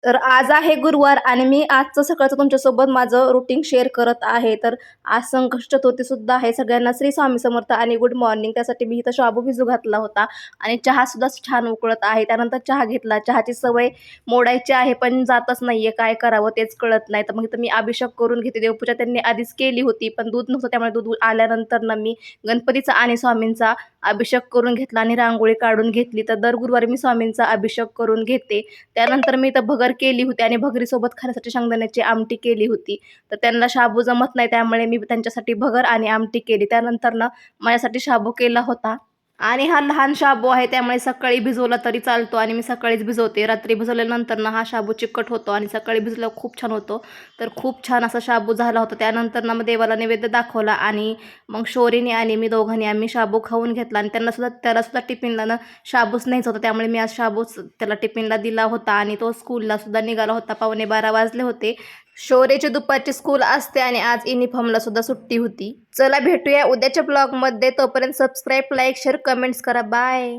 तर आज आहे गुरुवार आणि मी आजचं सकाळचं तुमच्यासोबत माझं रुटीन शेअर करत आहे. तर आज संकष्ट चतुर्थी सुद्धा आहे. सगळ्यांना श्री स्वामी समर्थ आणि गुड मॉर्निंग. त्यासाठी मी इथं शाबू भिजू घातला होता आणि चहासुद्धा छान उकळत आहे. त्यानंतर चहा घेतला. चहाची सवय मोडायची आहे, पण जातच नाहीये. काय करावं तेच कळत नाही. तर मग इथं मी अभिषेक करून घेते. देवपूजा त्यांनी आधीच केली होती, पण दूध नव्हतं त्यामुळे दूध आल्यानंतर ना मी गणपतीचा आणि स्वामींचा अभिषेक करून घेतला आणि रांगोळी काढून घेतली. तर दर गुरुवारी मी स्वामींचा अभिषेक करून घेते. त्यानंतर मी इथं भगर केली होती आणि भगरीसोबत खाण्यासाठी शेंगदाण्याची आमटी केली होती. तर त्यांना शाबू जमत नाही त्यामुळे मी त्यांच्यासाठी भगर आणि आमटी केली. त्यानंतर ना माझ्यासाठी शाबू केला होता आणि हा लहान शाबू आहे त्यामुळे सकाळी भिजवला तरी चालतो आणि मी सकाळीच भिजवते. रात्री भिजवल्यानंतर ना हा शाबू चिकट होतो आणि सकाळी भिजल्यावर खूप छान होतो. तर खूप छान असा शाबू झाला होता. त्यानंतर ना मग देवाला नैवेद्य दाखवला आणि मग शौरीने आणि मी दोघांनी आम्ही शाबू खाऊन घेतला आणि त्याला सुद्धा टिफिनला ना शाबूच न्यायचा होता. त्यामुळे मी आज शाबूच त्याला टिफिनला दिला होता आणि तो स्कूलला सुद्धा निघाला होता. 11:15 वाजले होते. शौर्यची दुपारची स्कूल असते आणि आज युनिफॉर्मला सुद्धा सुट्टी होती. चला भेटूया उद्याच्या ब्लॉगमध्ये. तोपर्यंत सबस्क्राईब, लाईक, शेअर, कमेंट्स करा. बाय.